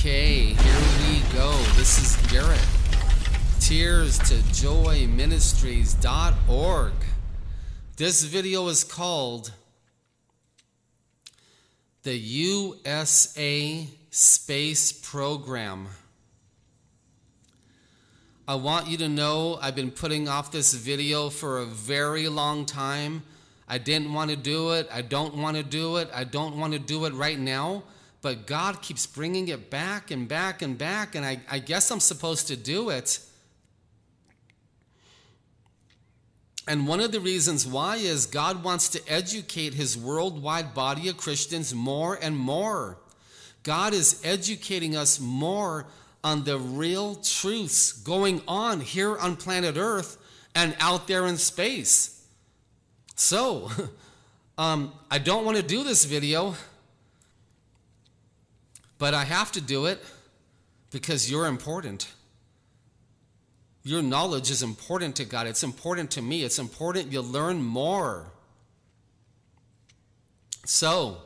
Okay, here we go. This is Garrett. Tears to Joy Ministries.org. This video is called The USA Space Program. I want you to know I've been putting off this video for a very long time. I didn't want to do it. I don't want to do it. I don't want to do it right now. But God keeps bringing it back and back and back, and I guess I'm supposed to do it. And one of the reasons why is God wants to educate his worldwide body of Christians more and more. God is educating us more on the real truths going on here on planet Earth and out there in space. So, I don't want to do this video, but I have to do it because you're important. Your knowledge is important to God. It's important to me. It's important you learn more. So,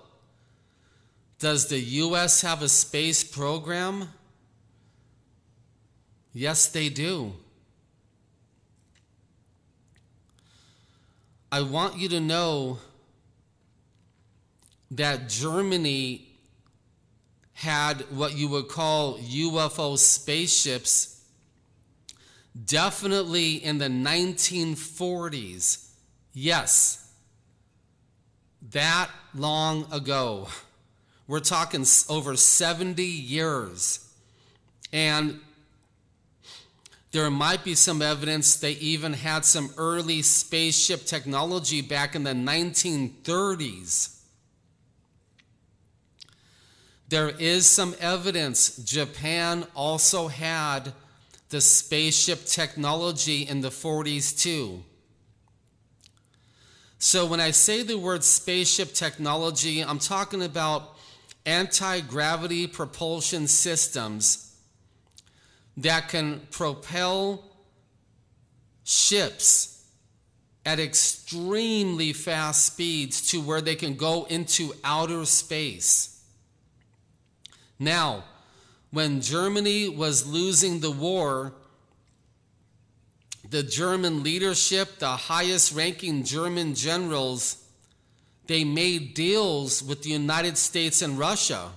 does the U.S. have a space program? Yes, they do. I want you to know that Germany had what you would call UFO spaceships definitely in the 1940s. Yes, that long ago. We're talking over 70 years. And there might be some evidence they even had some early spaceship technology back in the 1930s. There is some evidence Japan also had the spaceship technology in the 40s too. So when I say the word spaceship technology, I'm talking about anti-gravity propulsion systems that can propel ships at extremely fast speeds to where they can go into outer space. Now, when Germany was losing the war, the German leadership, the highest ranking German generals, they made deals with the United States and Russia.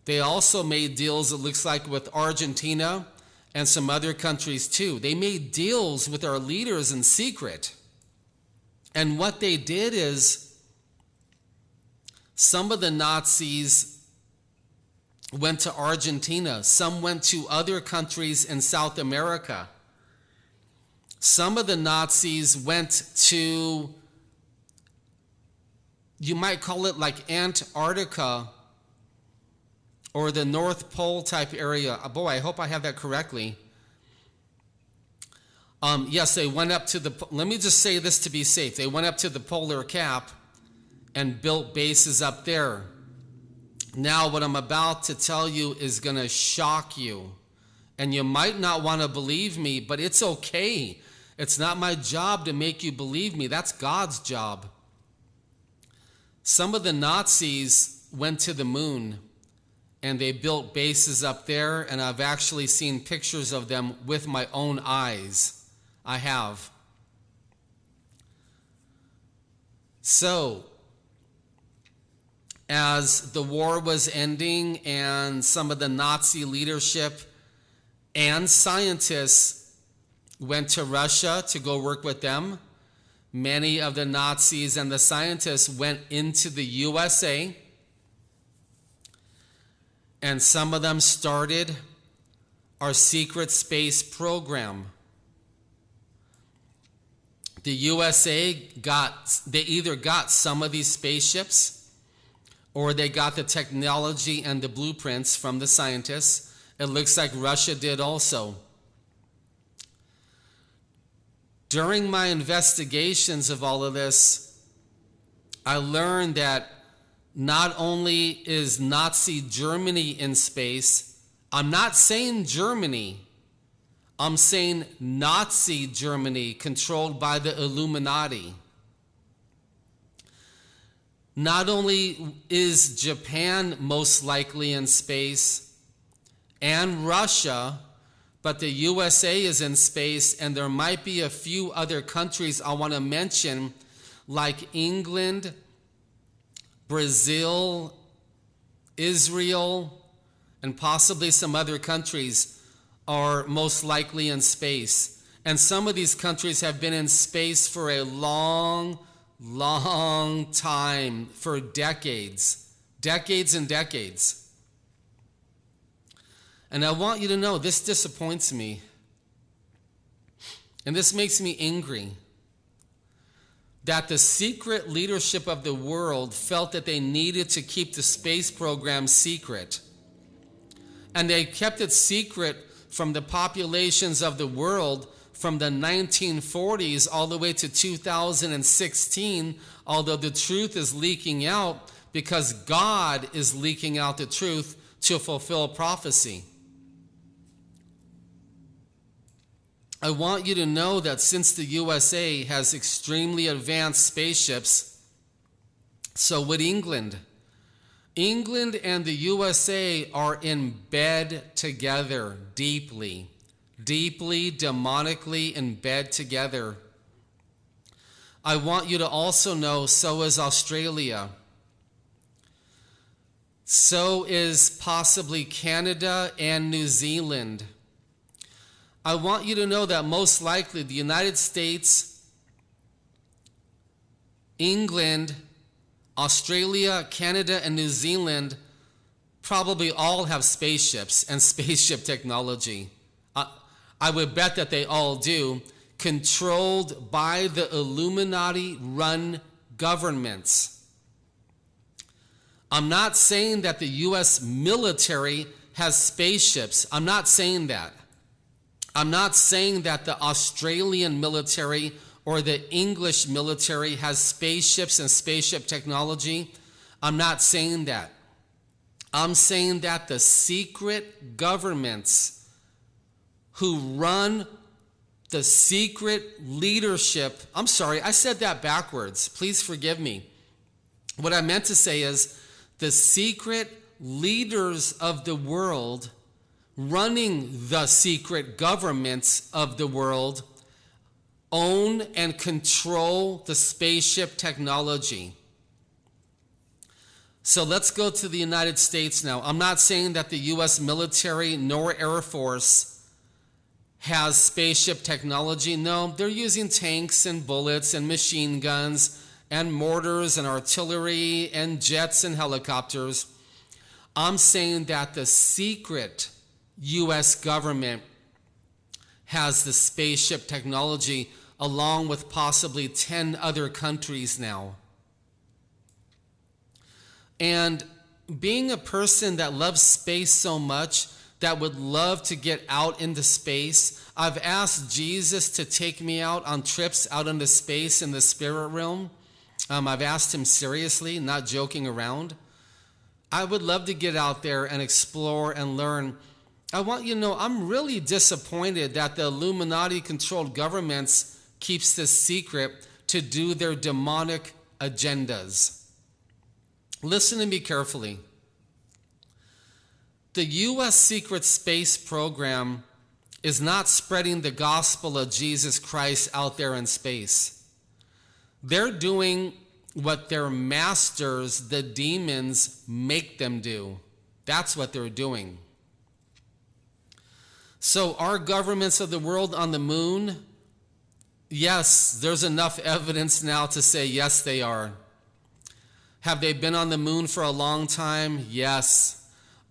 They also made deals, it looks like, with Argentina and some other countries too. They made deals with our leaders in secret. And what they did is, some of the Nazis went to Argentina. Some went to other countries in South America. Some of the Nazis went to, you might call it like Antarctica or the North Pole type area. Boy, I hope I have that correctly. Yes, they went up to the, let me just say this to be safe. They went up to the polar cap and built bases up there. Now, what I'm about to tell you is going to shock you. And you might not want to believe me, but it's okay. It's not my job to make you believe me. That's God's job. Some of the Nazis went to the moon, and they built bases up there, and I've actually seen pictures of them with my own eyes. I have. So, as the war was ending and some of the Nazi leadership and scientists went to Russia to go work with them, many of the Nazis and the scientists went into the USA, and some of them started our secret space program. The USA they either got some of these spaceships, or they got the technology and the blueprints from the scientists. It looks like Russia did also. During my investigations of all of this, I learned that not only is Nazi Germany in space, I'm not saying Germany, I'm saying Nazi Germany controlled by the Illuminati. Not only is Japan most likely in space, and Russia, but the USA is in space, and there might be a few other countries I want to mention, like England, Brazil, Israel, and possibly some other countries are most likely in space. And some of these countries have been in space for a long time, for decades and decades. And I want you to know, this disappoints me. And this makes me angry. That the secret leadership of the world felt that they needed to keep the space program secret. And they kept it secret from the populations of the world from the 1940s all the way to 2016, although the truth is leaking out because God is leaking out the truth to fulfill prophecy. I want you to know that since the USA has extremely advanced spaceships, so would England. England and the USA are in bed together deeply, demonically in bed together. I want you to also know, so is Australia. So is possibly Canada and New Zealand. I want you to know that most likely the United States, England, Australia, Canada, and New Zealand probably all have spaceships and spaceship technology. I would bet that they all do, controlled by the Illuminati-run governments. I'm not saying that the U.S. military has spaceships. I'm not saying that. I'm not saying that the Australian military or the English military has spaceships and spaceship technology. I'm not saying that. I'm saying that the secret governments who run the secret leadership, I'm sorry, I said that backwards. Please forgive me. What I meant to say is the secret leaders of the world running the secret governments of the world own and control the spaceship technology. So let's go to the United States now. I'm not saying that the U.S. military nor Air Force has spaceship technology. No, they're using tanks and bullets and machine guns and mortars and artillery and jets and helicopters. I'm saying that the secret U.S. government has the spaceship technology along with possibly 10 other countries now. And being a person that loves space so much, that would love to get out into space, I've asked Jesus to take me out on trips out into space in the spirit realm. I've asked him seriously, not joking around. I would love to get out there and explore and learn. I want you to know I'm really disappointed that the Illuminati-controlled governments keeps this secret to do their demonic agendas. Listen to me carefully. The U.S. secret space program is not spreading the gospel of Jesus Christ out there in space. They're doing what their masters, the demons, make them do. That's what they're doing. So are governments of the world on the moon? Yes, there's enough evidence now to say yes, they are. Have they been on the moon for a long time? Yes.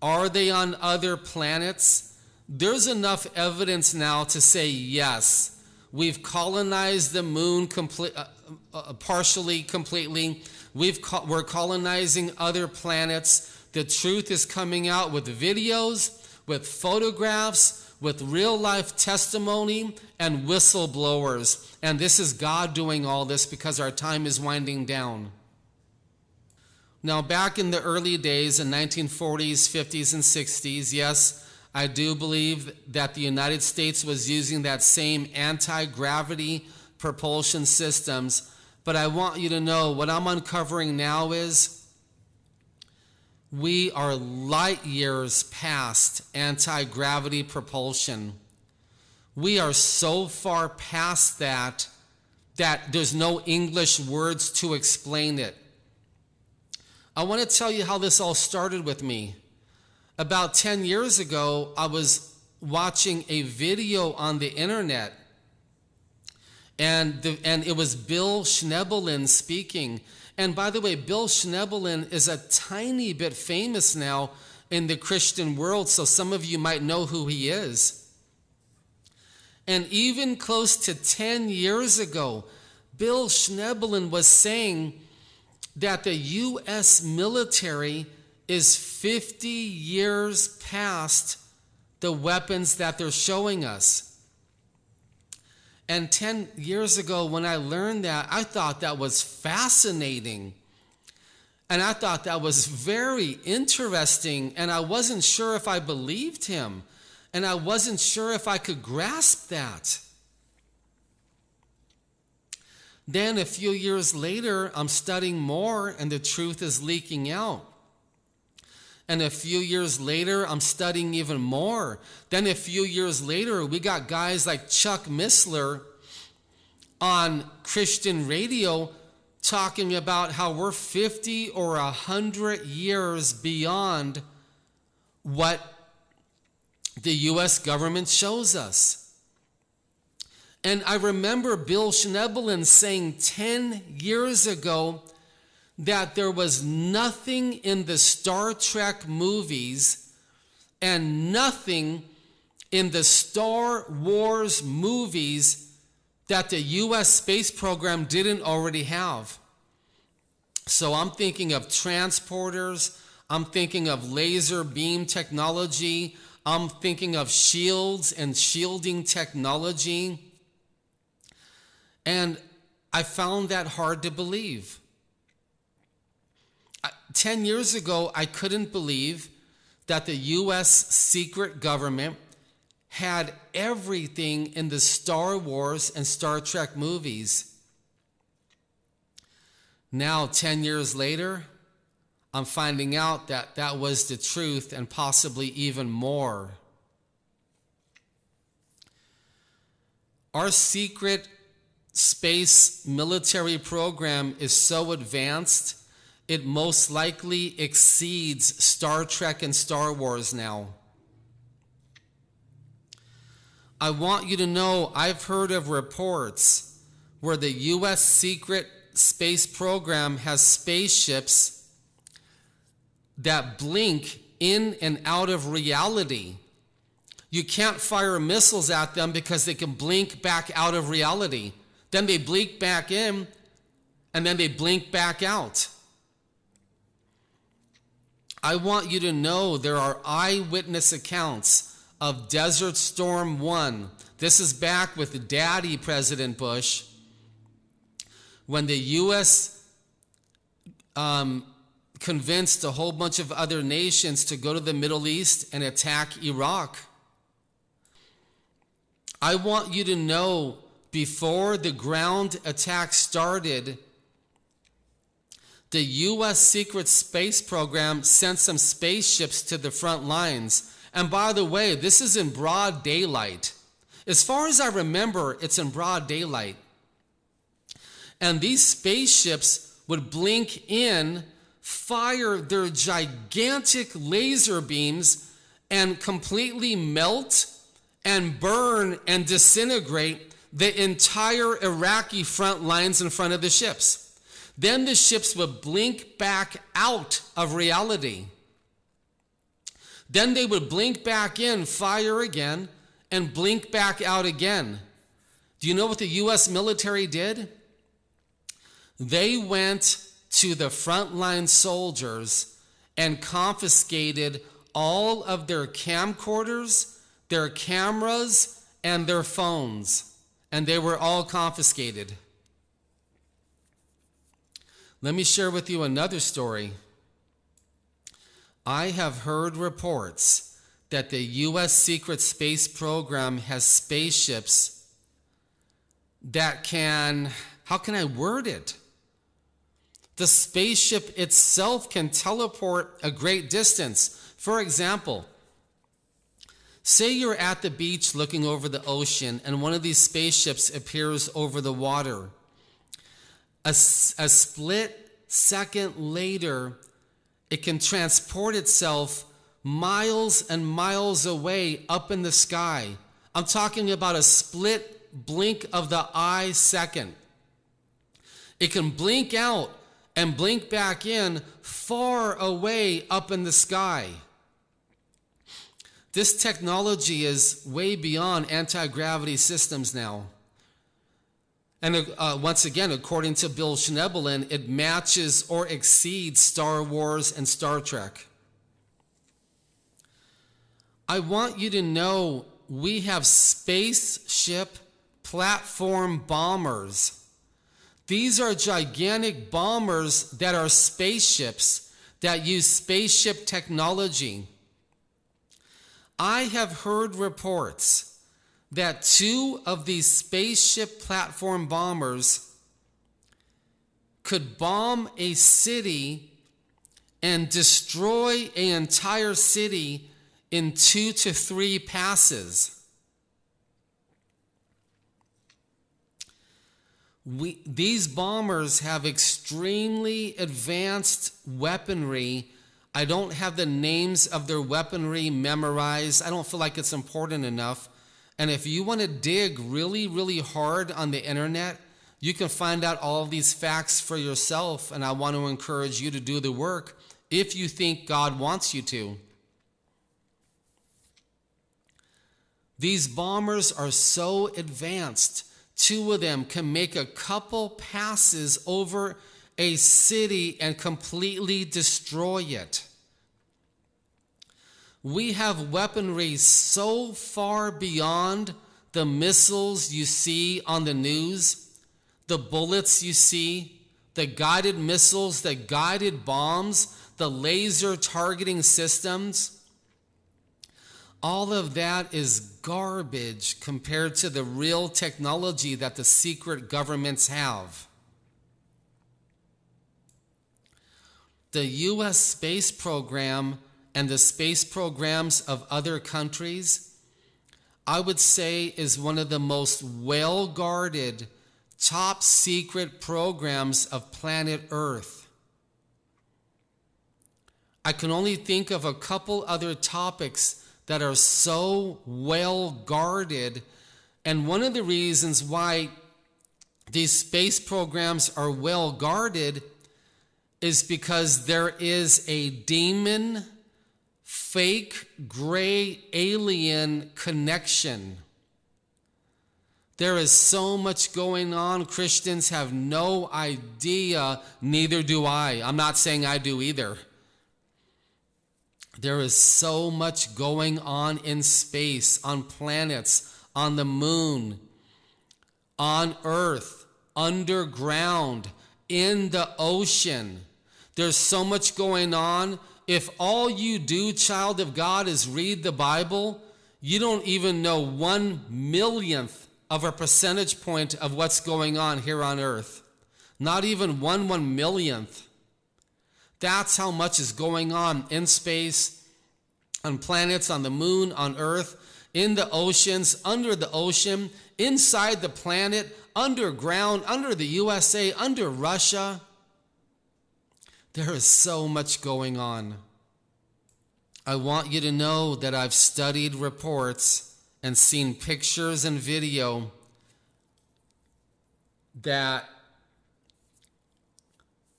Are they on other planets? There's enough evidence now to say yes. We've colonized the moon partially, completely. We're colonizing other planets. The truth is coming out with videos, with photographs, with real-life testimony and whistleblowers. And this is God doing all this because our time is winding down. Now, back in the early days, in 1940s, 50s, and 60s, yes, I do believe that the United States was using that same anti-gravity propulsion systems. But I want you to know what I'm uncovering now is we are light years past anti-gravity propulsion. We are so far past that there's no English words to explain it. I want to tell you how this all started with me. About 10 years ago, I was watching a video on the internet, and it was Bill Schneebelen speaking. And by the way, Bill Schneebelen is a tiny bit famous now in the Christian world, so some of you might know who he is. And even close to 10 years ago, Bill Schneebelen was saying that the U.S. military is 50 years past the weapons that they're showing us. And 10 years ago, when I learned that, I thought that was fascinating. And I thought that was very interesting. And I wasn't sure if I believed him. And I wasn't sure if I could grasp that. Then a few years later, I'm studying more and the truth is leaking out. And a few years later, I'm studying even more. Then a few years later, we got guys like Chuck Missler on Christian radio talking about how we're 50 or 100 years beyond what the U.S. government shows us. And I remember Bill Schneebelen saying 10 years ago that there was nothing in the Star Trek movies and nothing in the Star Wars movies that the U.S. space program didn't already have. So I'm thinking of transporters, I'm thinking of laser beam technology, I'm thinking of shields and shielding technology. And I found that hard to believe. 10 years ago, I couldn't believe that the U.S. secret government had everything in the Star Wars and Star Trek movies. Now, 10 years later, I'm finding out that that was the truth and possibly even more. Our secret space military program is so advanced, it most likely exceeds Star Trek and Star Wars now. I want you to know I've heard of reports where the U.S. secret space program has spaceships that blink in and out of reality. You can't fire missiles at them because they can blink back out of reality. Then they blink back in, and then they blink back out. I want you to know there are eyewitness accounts of Desert Storm 1. This is back with Daddy President Bush, when the U.S. convinced a whole bunch of other nations to go to the Middle East and attack Iraq. I want you to know, before the ground attack started, the U.S. secret space program sent some spaceships to the front lines. And by the way, this is in broad daylight. As far as I remember, it's in broad daylight. And these spaceships would blink in, fire their gigantic laser beams, and completely melt and burn and disintegrate the entire Iraqi front lines in front of the ships. Then the ships would blink back out of reality. Then they would blink back in, fire again, and blink back out again. Do you know what the U.S. military did? They went to the frontline soldiers and confiscated all of their camcorders, their cameras, and their phones. And they were all confiscated. Let me share with you another story. I have heard reports that the U.S. secret space program has spaceships that can, how can I word it? The spaceship itself can teleport a great distance. For example, say you're at the beach looking over the ocean and one of these spaceships appears over the water. A split second later, it can transport itself miles and miles away up in the sky. I'm talking about a split blink of the eye second. It can blink out and blink back in far away up in the sky. This technology is way beyond anti-gravity systems now. And once again, according to Bill Schneebelen, it matches or exceeds Star Wars and Star Trek. I want you to know we have spaceship platform bombers. These are gigantic bombers that are spaceships that use spaceship technology. I have heard reports that 2 of these spaceship platform bombers could bomb a city and destroy an entire city in 2 to 3 passes. These bombers have extremely advanced weaponry. I don't have the names of their weaponry memorized. I don't feel like it's important enough. And if you want to dig really, really hard on the internet, you can find out all of these facts for yourself. And I want to encourage you to do the work if you think God wants you to. These bombers are so advanced. 2 of them can make a couple passes over a city and completely destroy it. We have weaponry so far beyond the missiles you see on the news, the bullets you see, the guided missiles, the guided bombs, the laser targeting systems. All of that is garbage compared to the real technology that the secret governments have. The U.S. space program and the space programs of other countries, I would say, is one of the most well-guarded, top secret programs of planet Earth. I can only think of a couple other topics that are so well guarded, and one of the reasons why these space programs are well guarded is because there is a demon, fake, gray alien connection. There is so much going on. Christians have no idea, neither do I. I'm not saying I do either. There is so much going on in space, on planets, on the moon, on Earth, underground, in the ocean. There's so much going on. If all you do, child of God, is read the Bible, you don't even know 1/1,000,000th of a percentage point of what's going on here on Earth. Not even 1/1,000,000th. That's how much is going on in space, on planets, on the moon, on Earth, in the oceans, under the ocean, inside the planet, underground, under the USA, under Russia. There is so much going on. I want you to know that I've studied reports and seen pictures and video that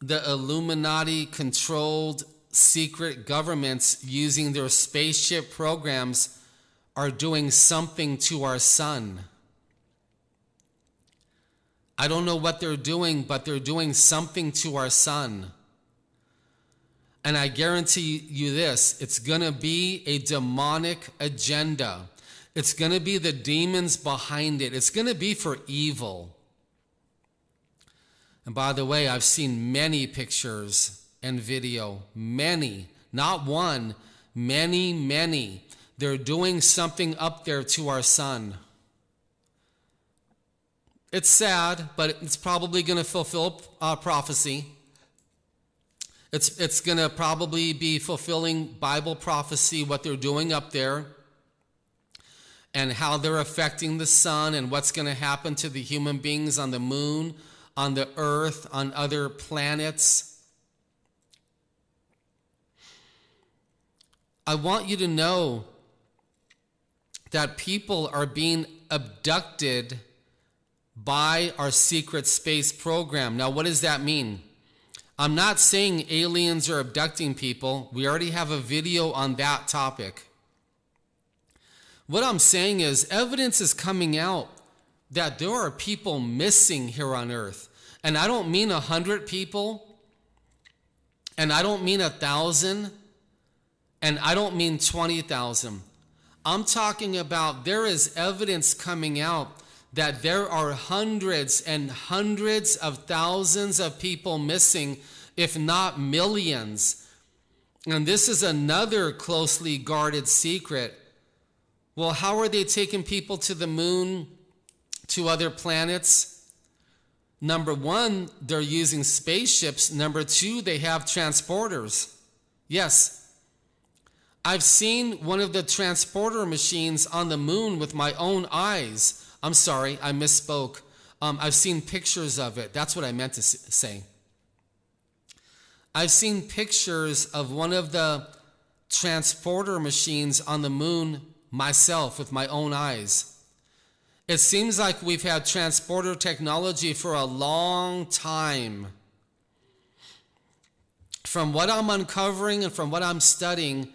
the Illuminati-controlled secret governments using their spaceship programs are doing something to our sun. I don't know what they're doing, but they're doing something to our sun. And I guarantee you this, it's going to be a demonic agenda. It's going to be the demons behind it. It's going to be for evil. And by the way, I've seen many pictures and video. Many, not one, many, many. They're doing something up there to our sun. It's sad, but it's probably going to fulfill prophecy. It's going to probably be fulfilling Bible prophecy, what they're doing up there, and how they're affecting the sun, and what's going to happen to the human beings on the moon, on the earth, on other planets. I want you to know that people are being abducted by our secret space program. Now, what does that mean? I'm not saying aliens are abducting people. We already have a video on that topic. What I'm saying is evidence is coming out that there are people missing here on earth. And I don't mean 100 people, and I don't mean 1,000, and I don't mean 20,000. I'm talking about there is evidence coming out that there are hundreds and hundreds of thousands of people missing, if not millions. And this is another closely guarded secret. Well, how are they taking people to the moon, to other planets? Number one, they're using spaceships. Number two, they have transporters. Yes, I've seen one of the transporter machines on the moon with my own eyes. I'm sorry, I misspoke. I've seen pictures of it. That's what I meant to say. I've seen pictures of one of the transporter machines on the moon myself with my own eyes. It seems like we've had transporter technology for a long time. From what I'm uncovering and from what I'm studying,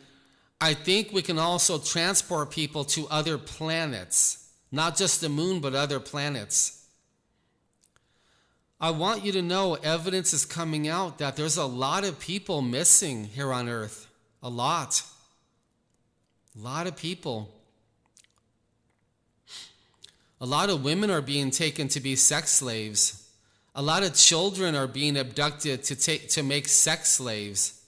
I think we can also transport people to other planets. Not just the moon, but other planets. I want you to know evidence is coming out that there's a lot of people missing here on earth. A lot. A lot of people. A lot of women are being taken to be sex slaves. A lot of children are being abducted to make sex slaves.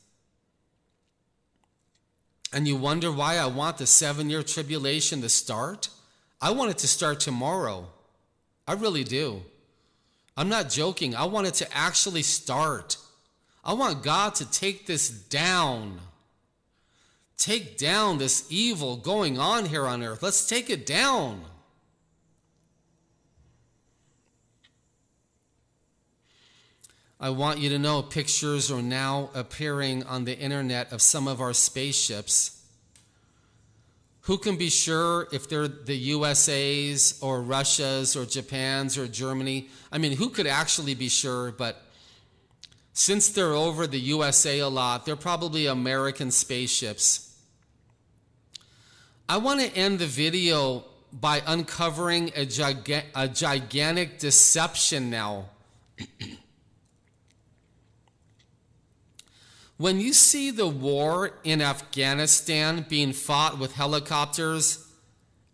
And you wonder why I want the 7-year tribulation to start? I want it to start tomorrow. I really do. I'm not joking. I want it to actually start. I want God to take this down. Take down this evil going on here on earth. Let's take it down. I want you to know pictures are now appearing on the internet of some of our spaceships. Who can be sure if they're the USA's or Russia's or Japan's or Germany? I mean, who could actually be sure? But since they're over the USA a lot, they're probably American spaceships. I want to end the video by uncovering a gigantic deception now. When you see the war in Afghanistan being fought with helicopters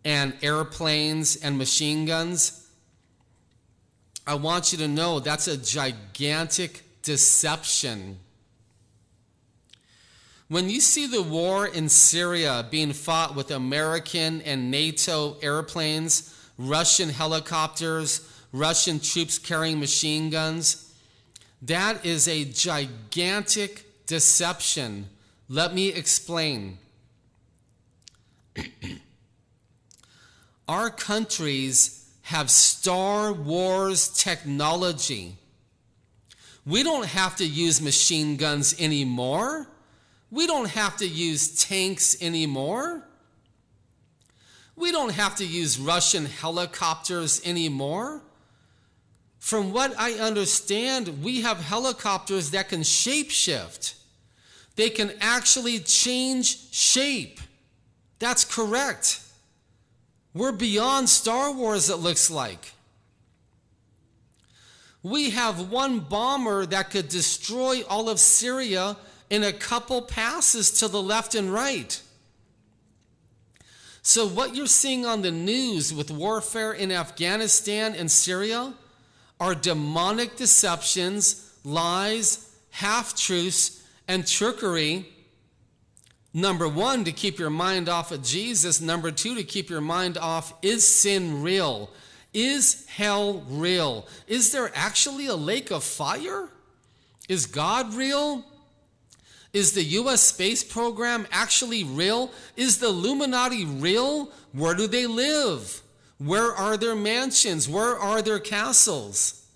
and airplanes and machine guns, I want you to know that's a gigantic deception. When you see the war in Syria being fought with American and NATO airplanes, Russian helicopters, Russian troops carrying machine guns, that is a gigantic deception. Let me explain. Our countries have Star Wars technology. We don't have to use machine guns anymore. We don't have to use tanks anymore. We don't have to use Russian helicopters anymore. From what I understand, we have helicopters that can shapeshift. They can actually change shape. That's correct. We're beyond Star Wars, it looks like. We have one bomber that could destroy all of Syria in a couple passes to the left and right. So what you're seeing on the news with warfare in Afghanistan and Syria are demonic deceptions, lies, half-truths, and trickery. Number one, to keep your mind off of Jesus. Number two, to keep your mind off, is sin real? Is hell real? Is there actually a lake of fire? Is God real? Is the U.S. space program actually real? Is the Illuminati real? Where do they live? Where are their mansions? Where are their castles?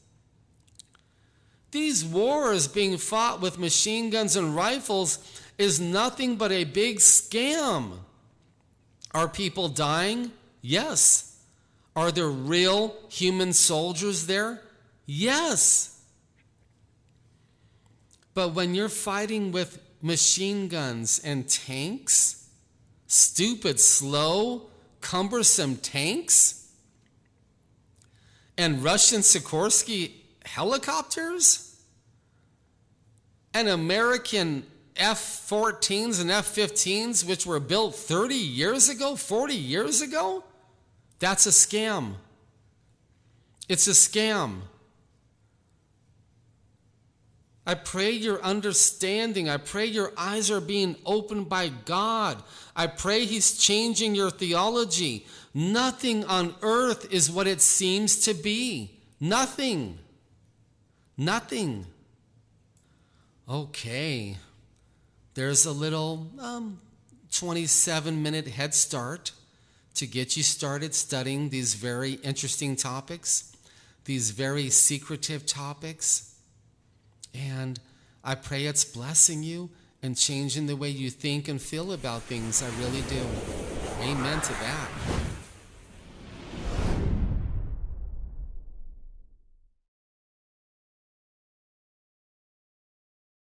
These wars being fought with machine guns and rifles is nothing but a big scam. Are people dying? Yes. Are there real human soldiers there? Yes. But when you're fighting with machine guns and tanks, stupid, slow, cumbersome tanks, and Russian Sikorsky helicopters, and American F-14s and F-15s, which were built 30 years ago, 40 years ago, that's a scam. It's a scam. I pray your understanding. I pray your eyes are being opened by God. I pray He's changing your theology. Nothing on earth is what it seems to be. Nothing. Nothing. Okay. There's a little 27-minute head start to get you started studying these very interesting topics, these very secretive topics. And I pray it's blessing you and changing the way you think and feel about things. I really do. Amen to that.